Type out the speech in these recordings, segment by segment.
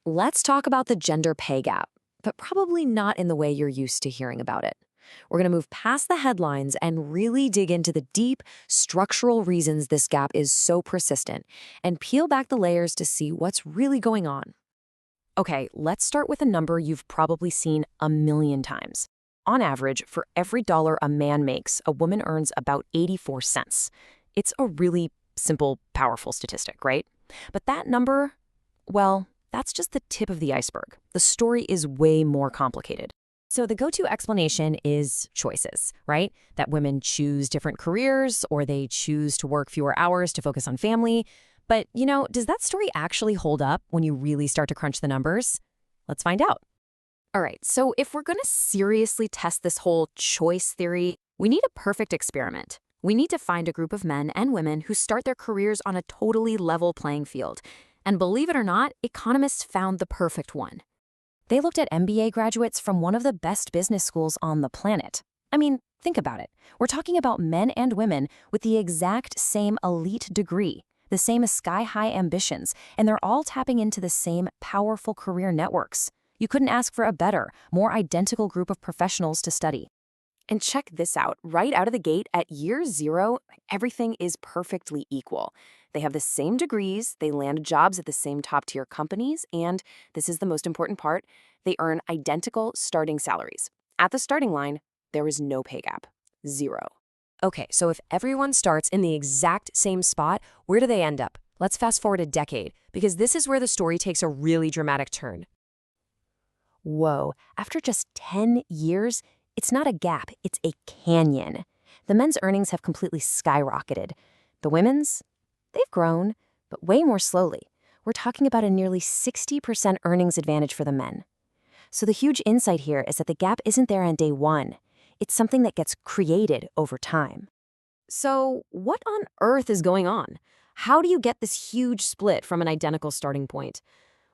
Let's talk about the gender pay gap, but probably not in the way you're used to hearing about it. We're going to move past the headlines and really dig into the deep, structural reasons this gap is so persistent and peel back the layers to see what's really going on. Okay, let's start with a number you've probably seen a million times. On average, for every dollar a man makes, a woman earns about 84 cents. It's a really simple, powerful statistic, right? But that number, well, that's just the tip of the iceberg. The story is way more complicated. So the go-to explanation is choices, right? That women choose different careers or they choose to work fewer hours to focus on family. But, does that story actually hold up when you really start to crunch the numbers? Let's find out. All right, so if we're going to seriously test this whole choice theory, we need a perfect experiment. We need to find a group of men and women who start their careers on a totally level playing field. And believe it or not, economists found the perfect one. They looked at MBA graduates from one of the best business schools on the planet. I mean, think about it. We're talking about men and women with the exact same elite degree, the same sky-high ambitions, and they're all tapping into the same powerful career networks. You couldn't ask for a better, more identical group of professionals to study. And check this out. Right out of the gate, at year zero, everything is perfectly equal. They have the same degrees, they land jobs at the same top-tier companies, and, this is the most important part, they earn identical starting salaries. At the starting line, there is no pay gap. Zero. Okay, so if everyone starts in the exact same spot, where do they end up? Let's fast forward a decade, because this is where the story takes a really dramatic turn. Whoa, after just 10 years, it's not a gap, it's a canyon. The men's earnings have completely skyrocketed. The women's? They've grown, but way more slowly. We're talking about a nearly 60% earnings advantage for the men. So the huge insight here is that the gap isn't there on day one. It's something that gets created over time. So what on earth is going on? How do you get this huge split from an identical starting point?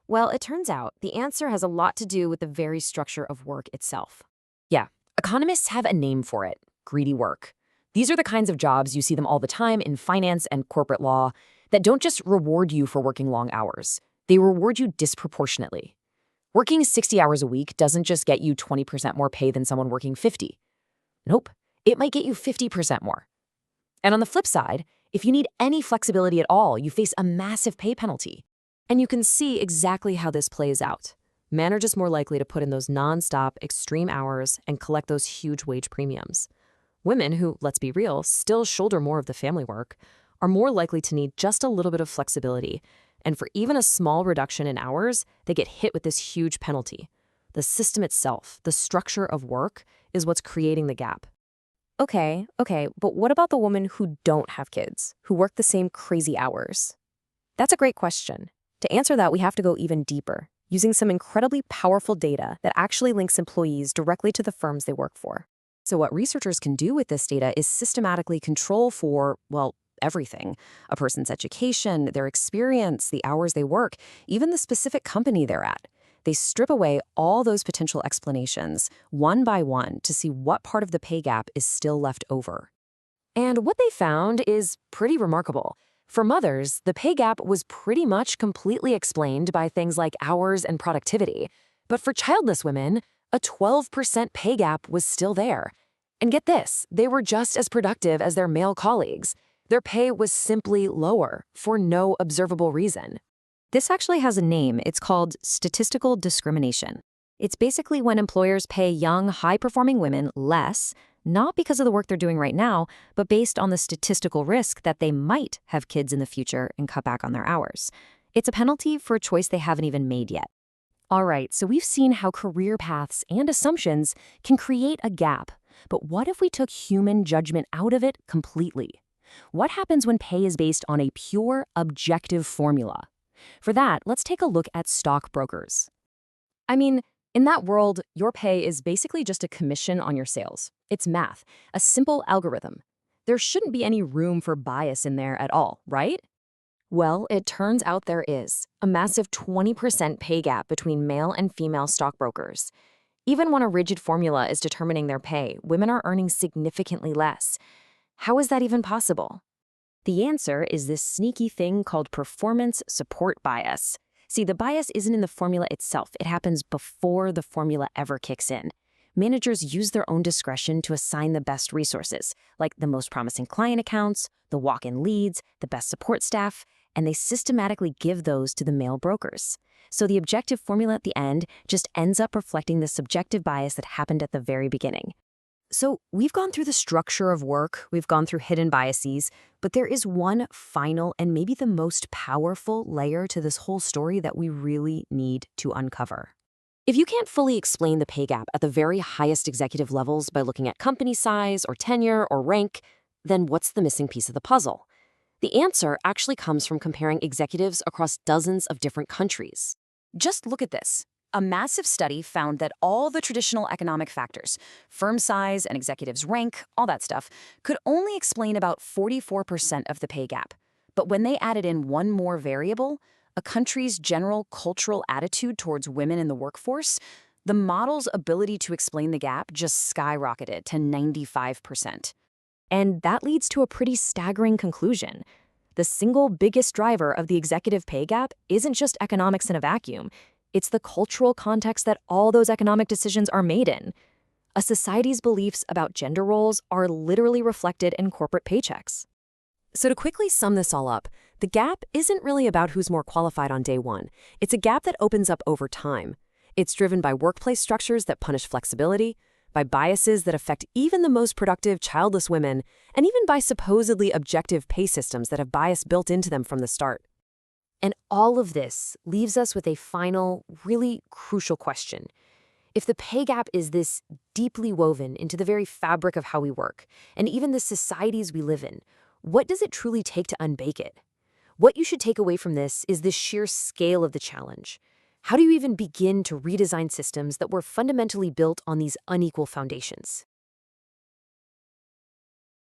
Well, it turns out the answer has a lot to do with the very structure of work itself. Yeah, economists have a name for it: greedy work. These are the kinds of jobs you see them all the time in finance and corporate law that don't just reward you for working long hours. They reward you disproportionately. Working 60 hours a week doesn't just get you 20% more pay than someone working 50. Nope, it might get you 50% more. And on the flip side, if you need any flexibility at all, you face a massive pay penalty. And you can see exactly how this plays out. Men are just more likely to put in those non-stop, extreme hours and collect those huge wage premiums. Women who, let's be real, still shoulder more of the family work, are more likely to need just a little bit of flexibility. And for even a small reduction in hours, they get hit with this huge penalty. The system itself, the structure of work, is what's creating the gap. Okay, but what about the women who don't have kids, who work the same crazy hours? That's a great question. To answer that, we have to go even deeper, using some incredibly powerful data that actually links employees directly to the firms they work for. So what researchers can do with this data is systematically control for, well, everything: a person's education, their experience, the hours they work, even the specific company they're at. They strip away all those potential explanations, one by one, to see what part of the pay gap is still left over. And what they found is pretty remarkable. For mothers, the pay gap was pretty much completely explained by things like hours and productivity. But for childless women, a 12% pay gap was still there. And get this, they were just as productive as their male colleagues. Their pay was simply lower, for no observable reason. This actually has a name. It's called statistical discrimination. It's basically when employers pay young, high-performing women less, not because of the work they're doing right now, but based on the statistical risk that they might have kids in the future and cut back on their hours. It's a penalty for a choice they haven't even made yet. All right, so we've seen how career paths and assumptions can create a gap. But what if we took human judgment out of it completely? What happens when pay is based on a pure, objective formula? For that, let's take a look at stockbrokers. I mean, in that world, your pay is basically just a commission on your sales. It's math, a simple algorithm. There shouldn't be any room for bias in there at all, right? Well, it turns out there is a massive 20% pay gap between male and female stockbrokers. Even when a rigid formula is determining their pay, women are earning significantly less. How is that even possible? The answer is this sneaky thing called performance support bias. See, the bias isn't in the formula itself. It happens before the formula ever kicks in. Managers use their own discretion to assign the best resources, like the most promising client accounts, the walk-in leads, the best support staff, and they systematically give those to the male brokers. So the objective formula at the end just ends up reflecting the subjective bias that happened at the very beginning. So we've gone through the structure of work, we've gone through hidden biases, but there is one final and maybe the most powerful layer to this whole story that we really need to uncover. If you can't fully explain the pay gap at the very highest executive levels by looking at company size or tenure or rank, then what's the missing piece of the puzzle? The answer actually comes from comparing executives across dozens of different countries. Just look at this. A massive study found that all the traditional economic factors, firm size and executives' rank, all that stuff, could only explain about 44% of the pay gap. But when they added in one more variable, a country's general cultural attitude towards women in the workforce, the model's ability to explain the gap just skyrocketed to 95%. And that leads to a pretty staggering conclusion. The single biggest driver of the executive pay gap isn't just economics in a vacuum. It's the cultural context that all those economic decisions are made in. A society's beliefs about gender roles are literally reflected in corporate paychecks. So to quickly sum this all up, the gap isn't really about who's more qualified on day one. It's a gap that opens up over time. It's driven by workplace structures that punish flexibility, by biases that affect even the most productive childless women, and even by supposedly objective pay systems that have bias built into them from the start. And all of this leaves us with a final, really crucial question. If the pay gap is this deeply woven into the very fabric of how we work, and even the societies we live in, what does it truly take to unbake it? What you should take away from this is the sheer scale of the challenge. How do you even begin to redesign systems that were fundamentally built on these unequal foundations?